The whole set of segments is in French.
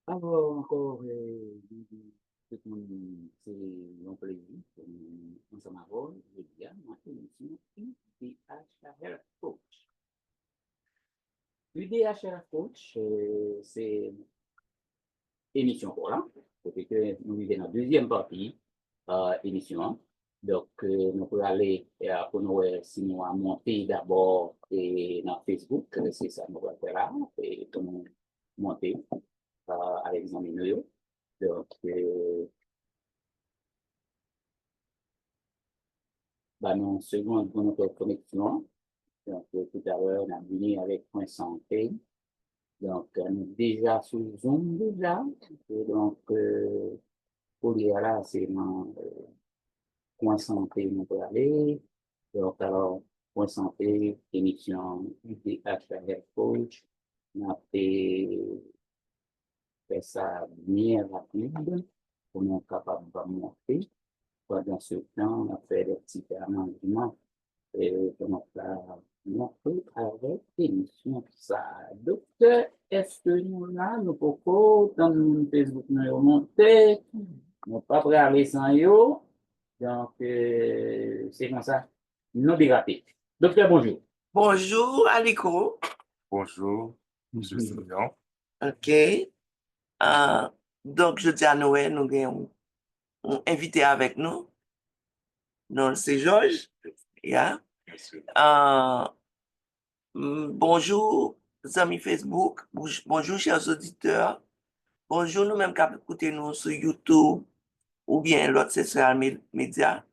Alors, encore, tout le monde, c'est un plaisir pour nous ensemble avoir, je veux dire, ma émission UDHR Coach. UDHR Coach, c'est émission pour là, parce que nous vivons dans la deuxième partie émission. Donc, nous pouvons aller pour nous, si nous avons monté d'abord dans Facebook, c'est ça nous allons faire là, et pour nous monter avec les amis nous. Donc, non seconde pour notre connexion. Donc, tout à l'heure, on a venu avec Point Santé. Donc, on est déjà sous Zoom déjà. Et donc, pour y aller, c'est dans Point Santé, nous pouvons aller. Donc, alors, Point Santé, émission UDHR Coach. On a fait ça bien rapide pour nous capables de monter. Pendant ce temps, on a fait des petits arrangements et on a montré avec l'émission ça. Donc, est-ce que nous là, nous pouvons, dans Facebook, nous remonter, nous pas prêts à aller sans yo. Donc, c'est comme ça. Nous déraper. Docteur, bonjour. Bonjour, Aliko. Bonjour, Monsieur Sylvian. OK. Donc, je dis à Noël, nous avons un invité avec nous. Non, c'est Georges. Yeah. Merci. Bonjour, amis Facebook. Bonjour, chers auditeurs. Bonjour, nous-mêmes qui écoutez nous sur YouTube ou bien l'autre social média.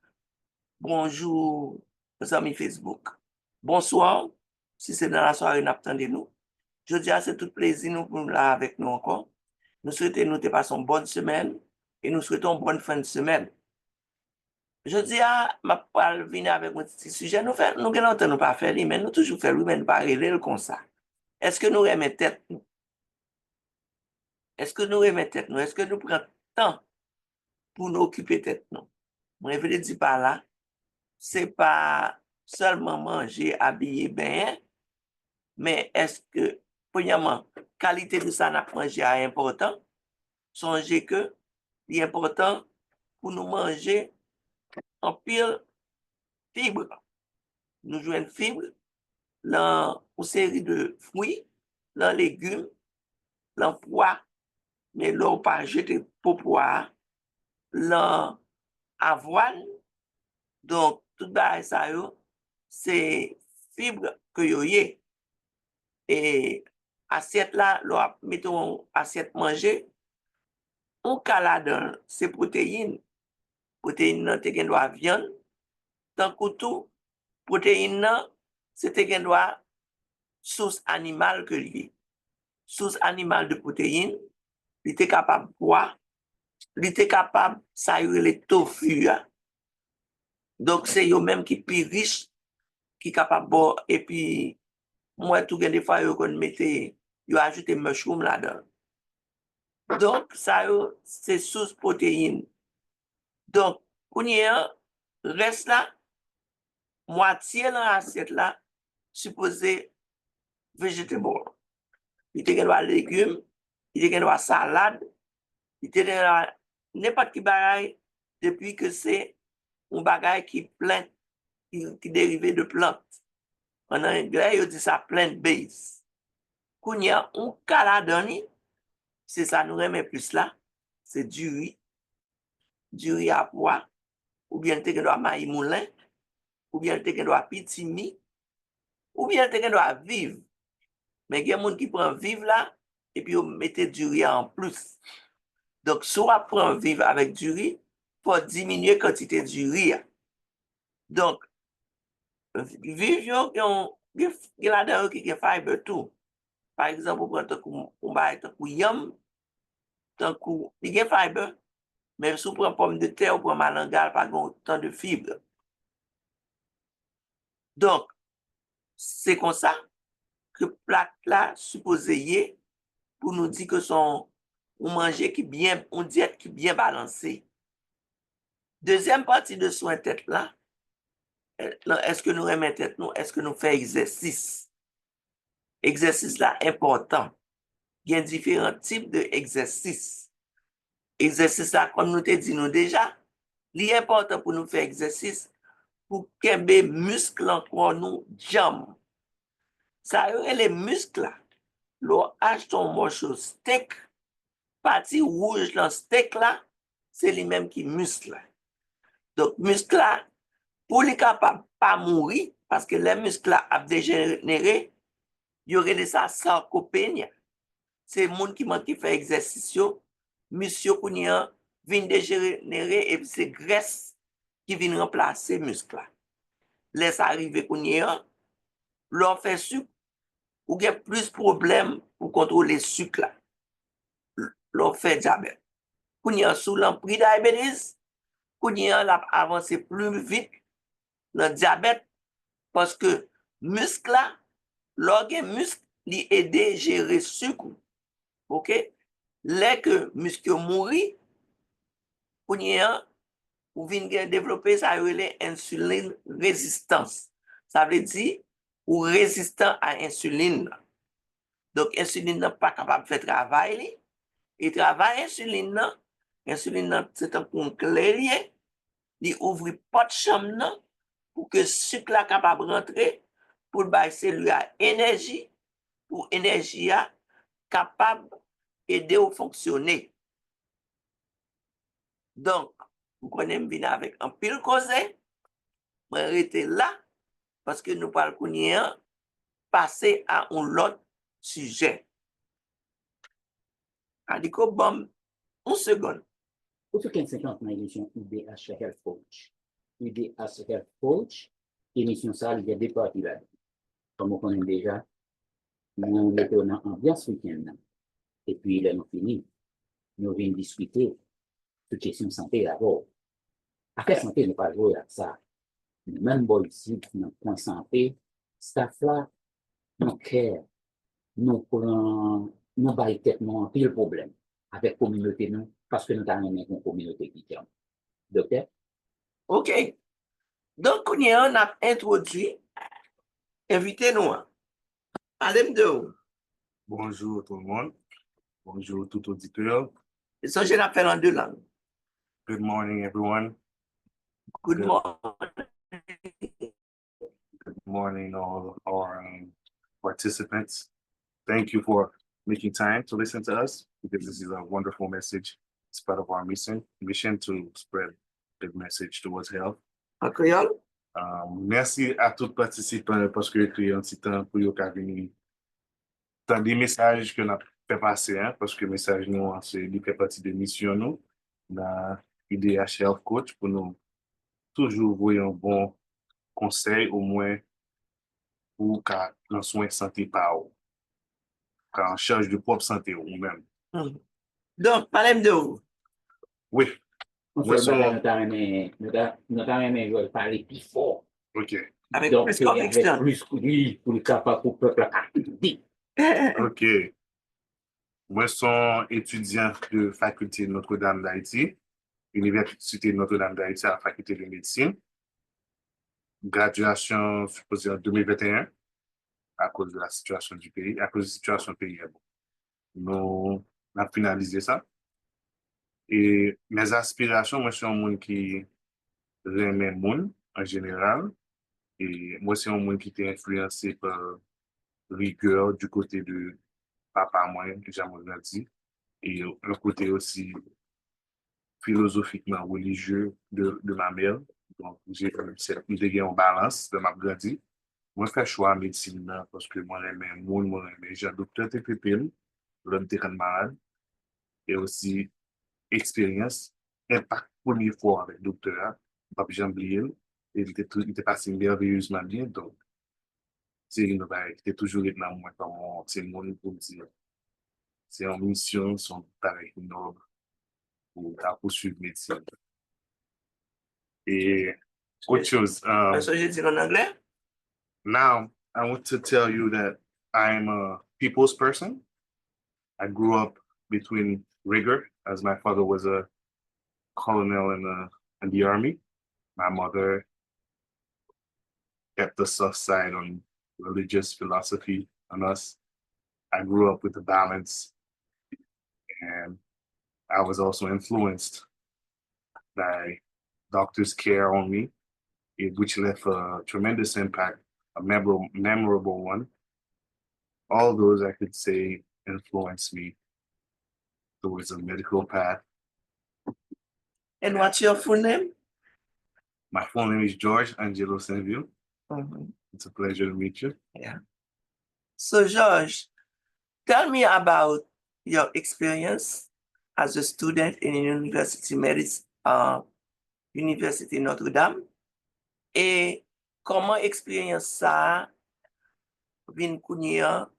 Bonjour, amis Facebook. Bonsoir, si c'est dans la soirée, n'attendez-nous. Je dis à c'est tout plaisir nous pour là avec nous encore. Nous souhaitons nous passer une bonne semaine et nous souhaitons une bonne fin de semaine. Je dis à ma parole venir avec un petit sujet. Nous n'entendons pas faire, mais nous toujours faire lui, mais nous pas révéler comme ça. Est-ce que nous remettons tête nous? Est-ce que nous remettons tête nous? Est-ce que nous prenons temps pour nous occuper tête nous? Moi, je veux dire par là, c'est pas seulement manger, habiller bien, mais est-ce que, premièrement, qualité de ça n'a manger est important? Songez que c'est important pour nous manger en pile fibre. Nous jouons une fibre dans une série de fruits, dans légumes, dans pois, mais là, pas jeter pour pois, dans avoine. Donc, tout ça, c'est fibre que vous avez. Et assiette là, mettons assiette manger, on calade ces protéines. Protéines, c'est une viande, tant que tout, protéines, c'est une source animale que liée. Source animale de protéines, il était capable de boire, il était capable de saluer les tofu. Donc, c'est eux-mêmes qui sont plus riches, qui sont capables de boire. Et puis, moi, tout des fois, ils ajoutent des mushrooms là-dedans. Donc, ça, c'est source protéines. Donc, on y est, reste là, moitié dans l'assiette là, supposé végétable. Il y a des légumes, il y a des salades, il y a n'importe qui bagaille depuis que c'est un bagaille qui est plein, qui est dérivé de plantes. En anglais, on dit ça plant base. Quand il y a un caladoni, c'est ça nous remet plus là, c'est du riz à pois, ou bien il y a maïs moulin, ou bien il y a pitimi, ou bien il y a vivre. Mais il y a des gens qui prennent vivre là, et puis on mettait du riz en plus. Donc, si on apprend à vivre avec du riz, il faut diminuer la quantité du riz. Donc, vivre, il y a là-dedans qui a fibre tout. Par exemple, on prend un coup yam, un coup, il y a fibre. Même si on prend pomme de terre, on prend malanga, pas autant de fibres. Donc, c'est comme ça que plat là supposé y pour nous dire que son on manger qui bien, on diète qui bien balancée. Deuxième partie de soin tête là, est-ce que nous remettons tête nous, est-ce que nous faisons exercice? Exercice là important. Il y a différents types d'exercices. Exercice là, comme nous te dit nous déjà, il est important pour nous faire exercice pour que les muscles encore nous jambes. Ça y est, les muscles là, l'on achète un morceau steak, partie rouge dans steak là, c'est lui-même qui muscle. Donc, muscle là, pour les capables pas mourir, parce que les muscles là a dégénéré, il y aurait de ça sarcopénie. C'est le monde qui manque de faire exercice, monsieur Kounia vient dégénérer et c'est graisse qui vient remplacer muscle là. Laisse arriver Kounia, l'on fait sucre, ou il y a plus de problèmes pour contrôler le sucre là. L'on fait diabète. Kounia sous l'emprise diabète, Kounia l'a avancé plus vite dans le diabète parce que muscle là, l'organe muscle, lui aide à gérer sucre. OK? Dès que muscle mourit, ou vient développer ça insuline résistance. Ça veut dire ou résistant à insuline. Donc insuline n'est pas capable de faire travail. Et travail insuline, c'est un point clé, il ouvre pas de chambre pour que sucre là capable de rentrer pour bailler celui à énergie pour énergie capable d'aider à fonctionner. Donc, vous connaissez bien avec un pile causé, on arrêter là parce que nous parlons passer à un autre sujet. Adiko, bon, une seconde. Pour ce qui est 50 dans l'émission UDH Health Coach. UDH Health Coach, émission ça, il y a des parties là. Comme on connaît déjà, nous mettons en ambiance week-end. Et puis, là, nous finissons. Nous venons discuter de questions de santé d'abord. Après santé, nous pas jouer à ça. Même bon ici, dans le point santé, staff là, nous care, nous prenons, nous baillons tête, nous pile problème avec la communauté, nous, parce que nous avons une communauté qui tient. Docteur? OK. Donc, on a introduit, invitez-nous. Allez de où? Bonjour tout le monde. Bonjour tout auditeur. Et ça, je l'appelle en deux langues. Good morning, everyone. Good morning. Good morning, all our participants. Thank you for making time to listen to us because this is a wonderful message. It's part of our mission to spread the message towards health. En créole? Merci à tous les participants parce que créé un petit temps pour venir dans des messages que nous avons fait passer, hein, parce que le message nous, c'est fait partie de mission nous, dans IDH Health Coach pour nous toujours voir un bon conseil au moins pour qu'un soin santé par ou, qu'en charge de propre santé ou même. Donc, parlez de où? Oui. Nous avons parler plus fort. OK. Avec Donc, plus conviction. avec plus pour le capable pour le peuple. OK. Moi, je suis étudiant de faculté de Notre-Dame d'Haïti, Université de Notre-Dame d'Haïti à la faculté de médecine. Graduation supposée en 2021 à cause de la situation du pays, à cause de la situation du pays. Nous avons finalisé ça. Et mes aspirations, moi, je suis un monde qui aime le monde en général. Et moi, c'est un monde qui était influencé par rigueur du côté de papa, moi, j'ai dit. Et le côté aussi philosophiquement religieux de ma mère. Donc, j'ai cette idée en balance de ma grandi. Moi, je fais choix en médecine parce que moi, j'aime le monde, j'ai un docteur TPP, l'homme qui est malade. Et aussi, expérience, impact première fois avec le docteur, pas Jean Bliel, il était passé merveilleusement bien, donc c'est une bague, était toujours dans moi comme c'est mon pour dire. C'est en mission, son avec noble pour poursuivre médecine. Et autre chose, Est-ce que j'ai dit en anglais? now I want to tell you that I'm a people's person. I grew up between rigor, as my father was a colonel in the army. My mother kept the soft side on religious philosophy on us. I grew up with a balance, and I was also influenced by doctors' care on me, which left a tremendous impact, a memorable one. All those I could say influenced me towards a medical path. And what's your full name? My full name is George Angelo Saint-Ville. Mhm. It's a pleasure to meet you. Yeah. So, George, tell me about your experience as a student in University Medicine, Université Notre-Dame, et comment expérience ça vient connaître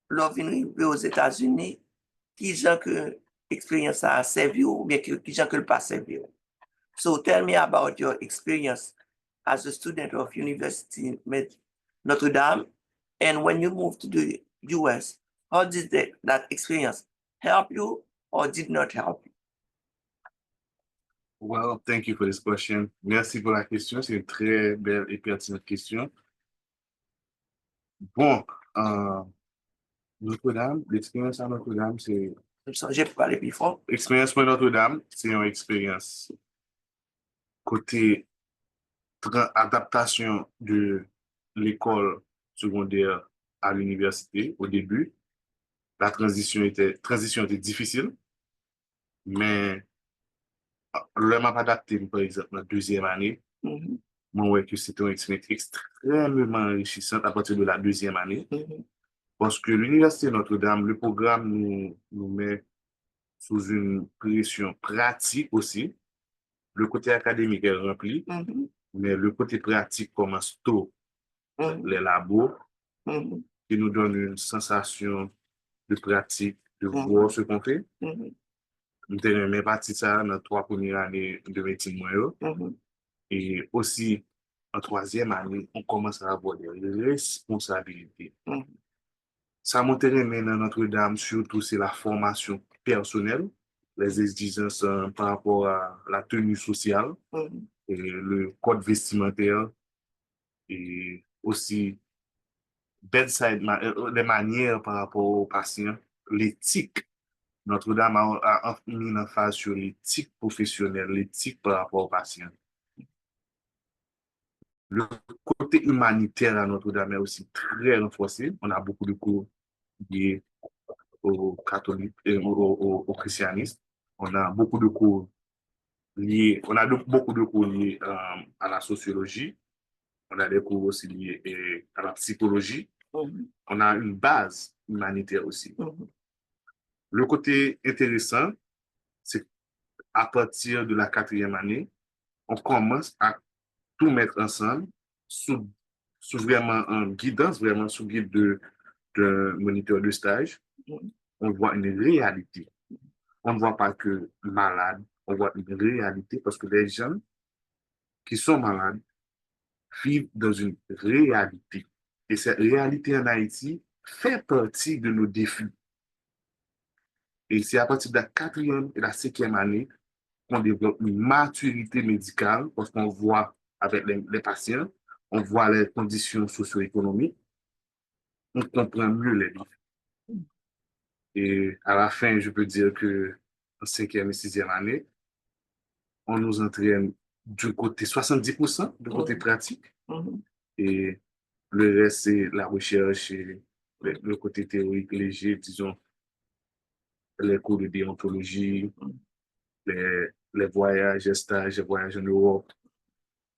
lors de aux États-Unis, qui gens que expérience ça a servi ou bien qui gens que le pas servi. So tell me about your experience as a student of University Notre-Dame, and when you moved to the US, how did that experience help you or did not help you? Well, thank you for this question. Merci pour la question. C'est une très belle et pertinente question. Bon, Notre-Dame, l'expérience à Notre-Dame, c'est J'ai parlé plus fort. expérience pour Notre-Dame, c'est une expérience côté adaptation de l'école secondaire à l'université au début. La transition était difficile, mais le m'a adapté, par exemple, la deuxième année. Mhm. Moi, ouais, que c'était une expérience extrêmement enrichissante à partir de la deuxième année. Mhm. Parce que l'Université Notre-Dame, le programme nous met sous une pression pratique aussi. Le côté académique est rempli, Mhm. mais le côté pratique commence tôt. Mhm. Les labos, Mhm. qui nous donnent une sensation de pratique, de Mhm. voir ce qu'on fait. Mhm. Nous avons parti ça dans 3 premières années de médecine moyenne. Mhm. Et aussi, en 3e année, on commence à avoir des responsabilités. Mhm. Ça m'intéresse maintenant Notre-Dame, surtout, c'est la formation personnelle, les exigences par rapport à la tenue sociale, Mhm. et le code vestimentaire, et aussi les manières par rapport aux patients, l'éthique. Notre-Dame a mis une phase sur l'éthique professionnelle, l'éthique par rapport aux patients. Le côté humanitaire à Notre-Dame est aussi très renforcé. On a beaucoup de cours liés au catholique et au christianisme. On a beaucoup de cours liés, beaucoup de cours liés à la sociologie. On a des cours aussi liés à la psychologie. Mhm. On a une base humanitaire aussi. Mhm. Le côté intéressant, c'est à partir de la 4e année, on commence à tout mettre ensemble sous vraiment en guidance, vraiment sous guide de moniteur de stage. Mhm. On voit une réalité. On ne voit pas que malade, on voit une réalité parce que les gens qui sont malades vivent dans une réalité. Et cette réalité en Haïti fait partie de nos défis. Et c'est à partir de la 4e et la 5e année qu'on développe une maturité médicale parce qu'on voit avec les patients, on voit les conditions socio-économiques, on comprend mieux les défis. Et à la fin, je peux dire que en 5e et 6e année, on nous entraîne du côté 70% du côté pratique Mhm. et le reste, c'est la recherche et le côté théorique léger, disons, les cours de déontologie, les voyages, les stages, les voyages en Europe,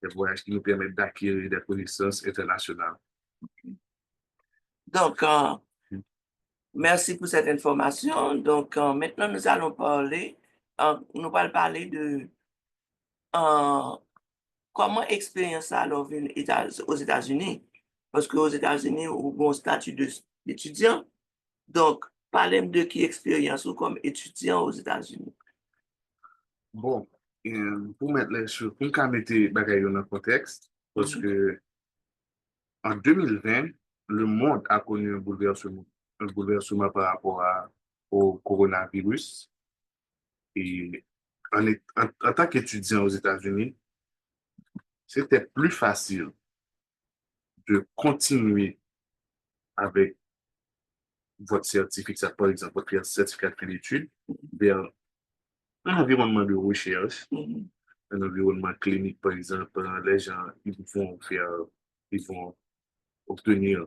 les voyages qui nous permettent d'acquérir des connaissances internationales. Donc, merci pour cette information. Donc, maintenant, nous allons parler nous allons parler de comment expérience ça alors vient aux États-Unis. Parce qu'aux États-Unis, on a un statut d'étudiant. Donc, parlez de qui expérience ou comme étudiant aux États-Unis. Bon, pour mettre les choses, pour me mettre les bagailles dans le contexte, parce que en 2020, le monde a connu un bouleversement par rapport au coronavirus. Et en tant qu'étudiant aux États-Unis, c'était plus facile de continuer avec votre certificat, par exemple, votre certificat d'études, vers un environnement de recherche, un environnement clinique, par exemple, les gens, ils vont obtenir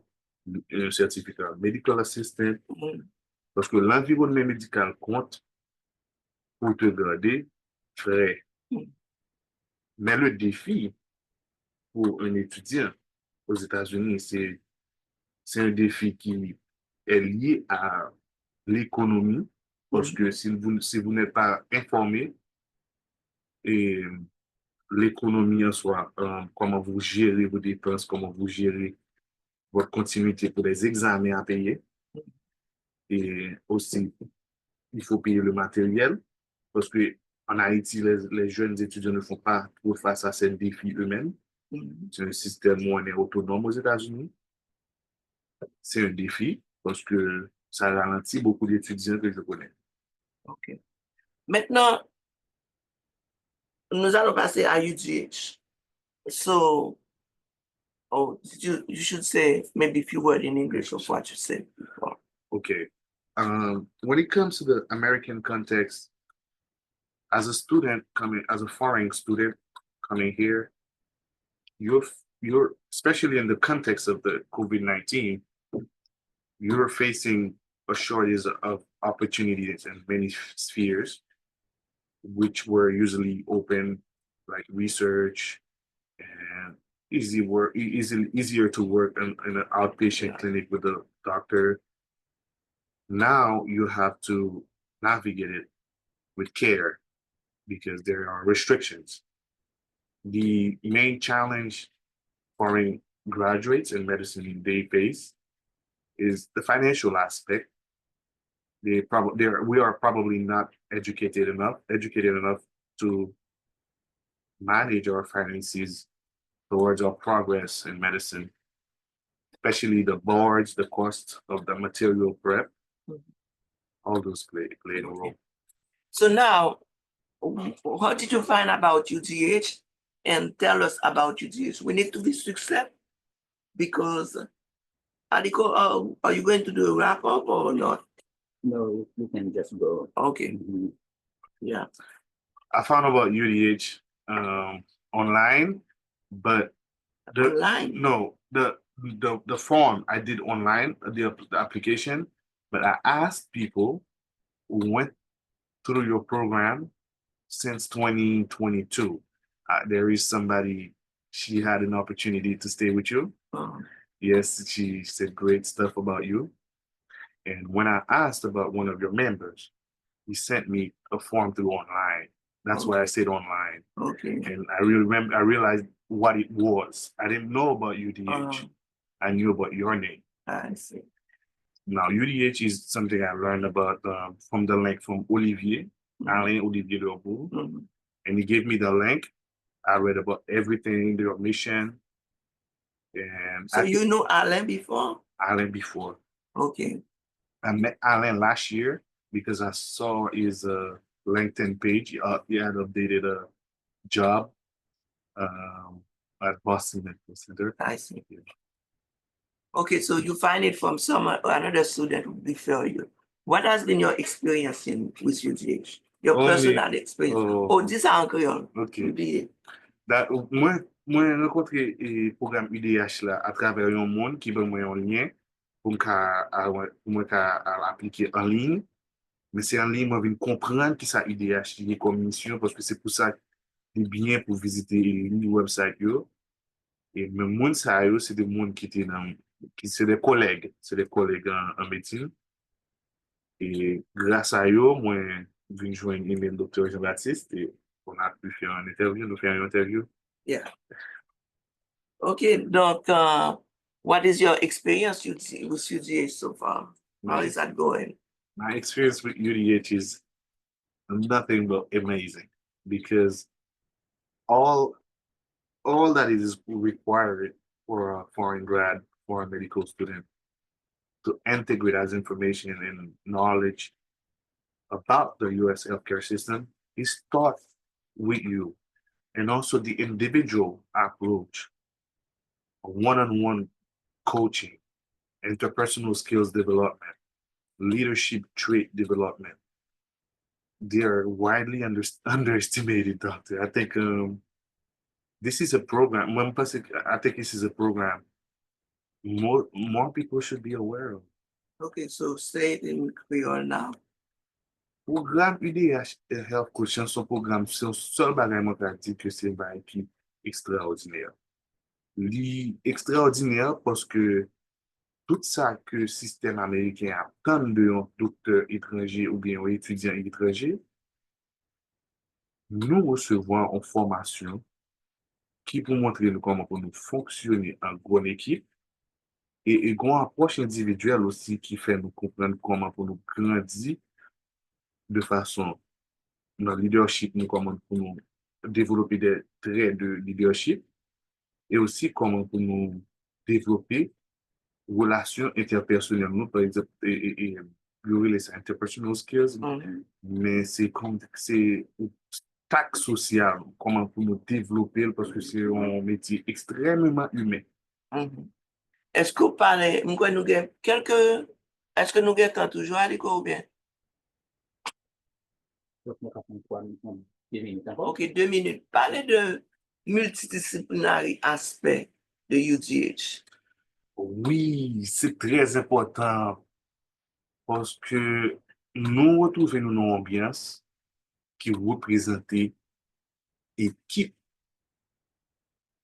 un certificat medical assistant, parce que l'environnement médical compte pour te garder frais. Mais le défi pour un étudiant aux États-Unis, c'est un défi qui est lié à l'économie, parce que si vous n'êtes pas informé, et l'économie en soi, comment vous gérez vos dépenses, comment vous gérez votre continuité pour les examens à payer, et aussi, il faut payer le matériel, parce que en Haïti, les jeunes étudiants ne font pas trop face à ces défis eux-mêmes. C'est un système où on est autonome aux États-Unis. C'est un défi parce que ça ralentit beaucoup d'étudiants que je connais. OK. Maintenant, nous allons passer à UGH. So, you should say maybe a few words in English of what you said before. Okay. When it comes to the American context, as a student as a foreign student coming here, you're especially in the context of the COVID-19, you're facing a shortage of opportunities in many spheres, which were usually open, like research and easier to work in an outpatient clinic with a doctor. Now you have to navigate it with care because there are restrictions. The main challenge foreign graduates in medicine they face is the financial aspect. We are probably not educated enough to manage our finances towards our progress in medicine, especially the boards, the cost of the material prep, all those play a role. So now, what did you find about UGH? And tell us about UGH. We need to be successful because are you going to do a wrap up or not? No, you can just go. Okay. Yeah. I found about UDH online, but Online? No, the form I did online, the application, but I asked people who went through your program since 2022. There is somebody, she had an opportunity to stay with you. Yes, she said great stuff about you. And when I asked about one of your members, he sent me a form through online. That's why I said online. Okay. And I realized what it was. I didn't know about UDH. I knew about your name. I see. Now, UDH is something I learned about from the link from Olivier, Alain Olivier Leroux. And he gave me the link. I read about everything, their mission. And so you know Alain before? Alain before. Okay. I met Alain last year because I saw his LinkedIn page. He had updated a job at Boston Medical Center. I see. Okay, so you find it from another student who refer you. What has been your experience with UGH? Your personal experience? Dis ça en créole. Okay. Moi, rencontré le programme UDH là à travers un monde qui veut moi en lien pour moi l'appliquer en ligne. Mais c'est en ligne, moi, je viens comprendre que ça UDH est comme mission parce que c'est pour ça que c'est bien pour visiter le website. Et même monde ça, c'est des monde qui étaient c'est des collègues en médecine. Et grâce à eux, moi, venu joindre le docteur Jean-Baptiste et on a pu faire une interview, nous faire une interview. Yeah. Okay, donc, what is your experience with UGH so far? How is that going? My experience with UDH is nothing but amazing because all that is required for a foreign grad, for a medical student to integrate as information and knowledge about the US healthcare system is taught with you. And also the individual approach, one-on-one coaching, interpersonal skills development, leadership trait development. They are widely underestimated, doctor. I think this is a program. I think this is a program more people should be aware of. Okay, so say it in Creole now. Programme UDH Health Coach, c'est un programme, c'est un seul bagage moi qui dit que c'est un bagage qui extraordinaire. Li extraordinaire parce que tout ça que le système américain attend de un docteur étranger ou bien un étudiant étranger, nous recevons en formation qui pour montrer nous comment pour nous fonctionner en grande équipe et une approche individuelle aussi qui fait nous comprendre comment pour nous grandir de façon dans le leadership, nous comment pour nous développer des traits de leadership et aussi comment pour nous développer relations interpersonnelles, nous, par exemple, les interpersonal skills, mais c'est comme, c'est tac social, comment pour nous développer, parce que c'est un métier extrêmement humain. Est-ce que vous parlez, est-ce que nous avons toujours à l'école ou bien? Ok, 2 minutes. Parlez de multidisciplinaire aspect de UGH. Oui, c'est très important parce que nous retrouvons une ambiance qui représente équipe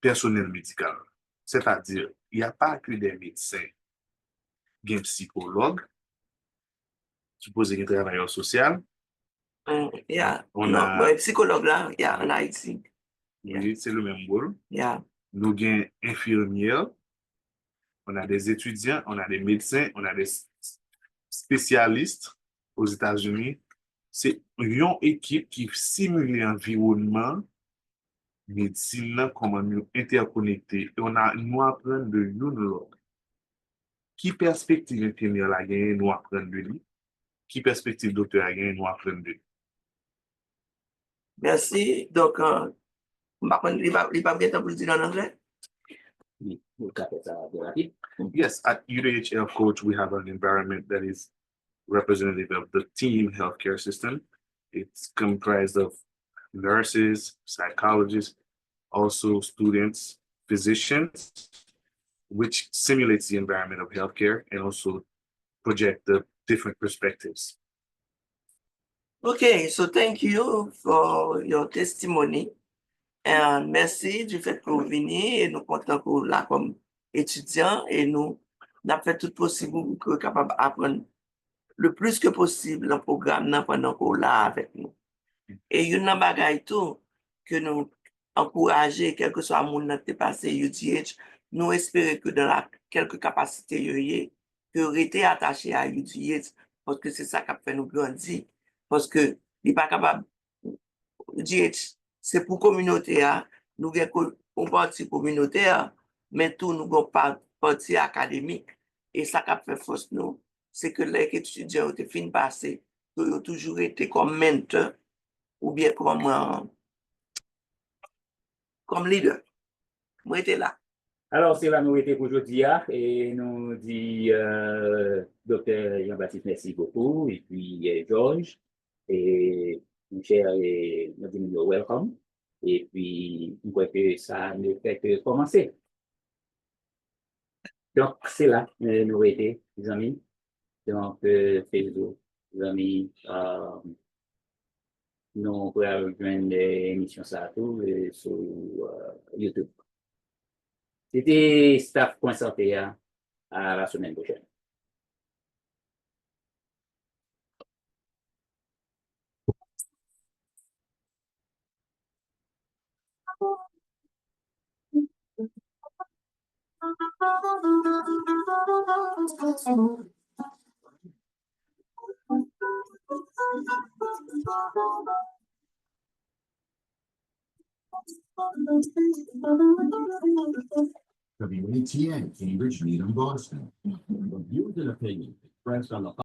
personnel médical. C'est-à-dire, il n'y a pas que des médecins, il y a un psychologue qui pose un travailleur social. Yeah, On non, a, psychologue là, yeah, en Haïti. oui, c'est le même rôle. Yeah. Nous avons infirmières, on a des étudiants, on a des médecins, on a des spécialistes aux États-Unis. C'est une équipe qui simule l'environnement médecine, comment nous interconnecter. Et nous apprenons de l'autre. Qui perspective infirmière la gagne, nous apprenons de lui. Qui perspective docteur la gagne, nous apprenons de lui. Merci. Donc, il va bien pour le dire en anglais? Yes, at UDH Health Coach, we have an environment that is representative of the team healthcare system. It's comprised of nurses, psychologists, also students, physicians, which simulates the environment of healthcare and also project the different perspectives. Okay, so thank you for your testimony. And merci du fait que vous veniez et nous comptons pour là comme étudiants et nous avons fait tout possible pour que capable d'apprendre le plus que possible le programme pendant qu'on là avec nous. Et il y a une bagaille tout que nous encourager, quel que soit le monde qui est passé UDH, nous espérons que dans la quelques capacités que rester attaché à UDH parce que c'est ça qui a fait nous grandir. Parce que il n'est pas capable UDH, c'est pour communauté, nous avons un parti communautaire, mais tout nous avons parti académique. Et ça qui a fait force nous, c'est que les étudiants ont fini passer, ils ont toujours été comme mentor ou bien comme leader. Moi, j'étais là. Alors, c'est la nouveauté pour aujourd'hui, et nous dit docteur Jean-Baptiste, merci beaucoup, et puis George, et mon cher, et nous disons welcome, et puis je crois que ça ne fait que commencer. Donc, c'est là, la nouveauté, les amis. Donc, Facebook, les amis, nous pouvons rejoindre l'émission ça tout sur YouTube. C'était Staff Santé à la semaine prochaine. WATN, Cambridge, Needham, Boston. The views and opinions expressed on the